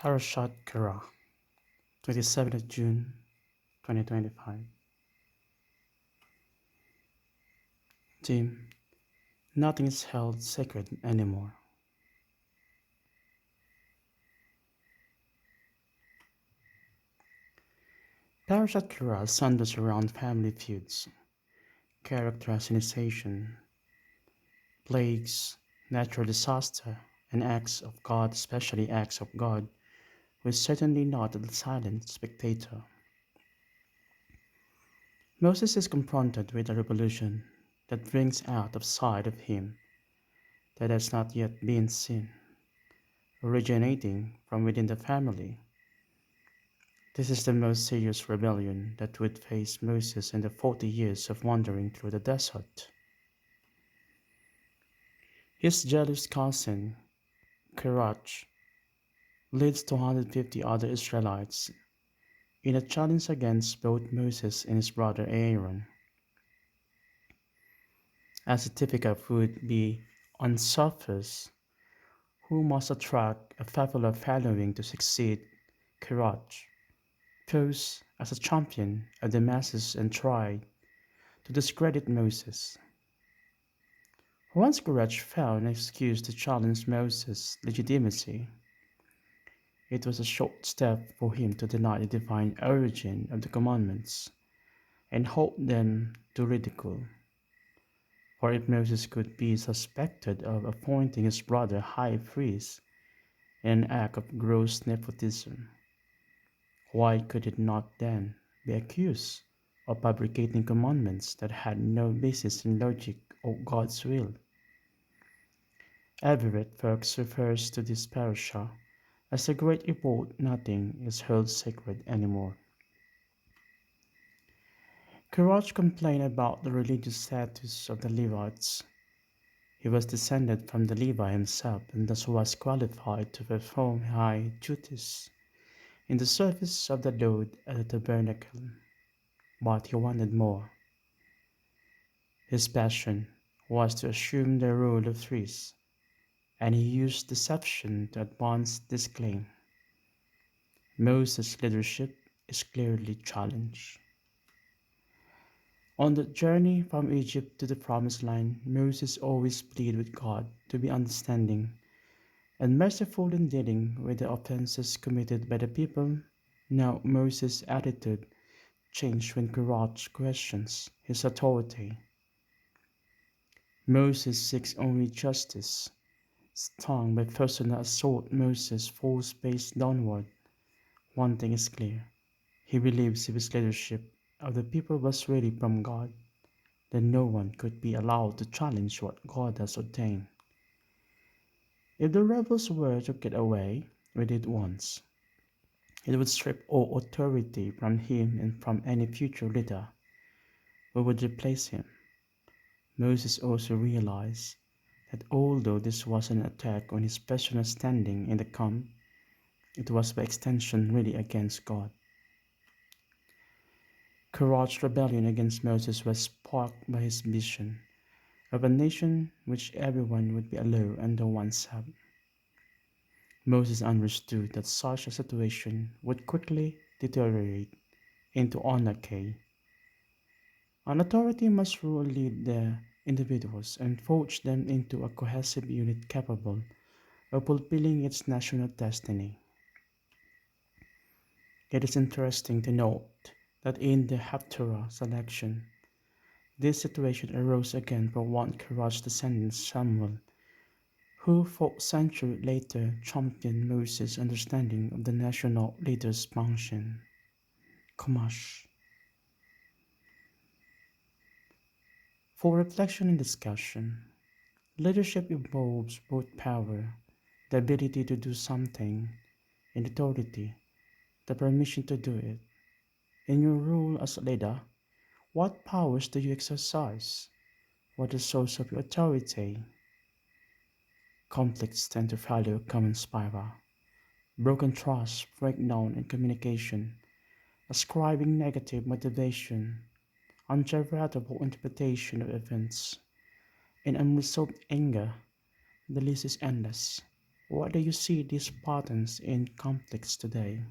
Parashat Korach, 27th of June 2025. Team, nothing is held sacred anymore. Parashat Korach centers around family feuds, character assassination, plagues, natural disaster, and acts of God, especially acts of God, who is certainly not a silent spectator. Moses is confronted with a revolution that brings out of sight of him that has not yet been seen, originating from within the family. This is the most serious rebellion that would face Moses in the 40 years of wandering through the desert. His jealous cousin, Korach, leads 250 other Israelites in a challenge against both Moses and his brother Aaron. As it typical would be on surface, who must attract a popular following to succeed, Korach posed as a champion of the masses and tried to discredit Moses. Once Korach found an excuse to challenge Moses' legitimacy, it was a short step for him to deny the divine origin of the commandments and hold them to ridicule. For if Moses could be suspected of appointing his brother high priest in an act of gross nepotism, why could it not then be accused of fabricating commandments that had no basis in logic or God's will? Everett Fox refers to this parashah as the Great Revolt. Nothing is held sacred anymore. Korach complained about the religious status of the Levites. He was descended from the Levi himself and thus was qualified to perform high duties in the service of the Lord at the tabernacle. But he wanted more. His passion was to assume the role of priest, and he used deception to advance this claim. Moses' leadership is clearly challenged. On the journey from Egypt to the Promised Land, Moses always pleaded with God to be understanding and merciful in dealing with the offenses committed by the people. Now Moses' attitude changed when Korach questions his authority. Moses seeks only justice. Stung by personal assault, Moses falls face downward. One thing is clear. He believes if his leadership of the people was really from God, then no one could be allowed to challenge what God has ordained. If the rebels were to get away with it once, it would strip all authority from him and from any future leader who would replace him. Moses also realized that although this was an attack on his personal standing in the camp, it was by extension really against God. Korach's rebellion against Moses was sparked by his vision of a nation which everyone would be alone under one sub. Moses understood that such a situation would quickly deteriorate into anarchy. An authority must rule lead the individuals and forge them into a cohesive unit capable of fulfilling its national destiny. It is interesting to note that in the Haftarah selection, this situation arose again for one Korach's descendant Samuel, who 4th century later championed Moses' understanding of the national leader's function. Kamash. For reflection and discussion, leadership involves both power, the ability to do something, and authority, the permission to do it. In your role as a leader, what powers do you exercise? What is the source of your authority? Conflicts tend to follow a common spiral. Broken trust, breakdown in communication, ascribing negative motivation, uncharitable interpretation of events, and unresolved anger. The list is endless. Why do you see these patterns in conflicts today?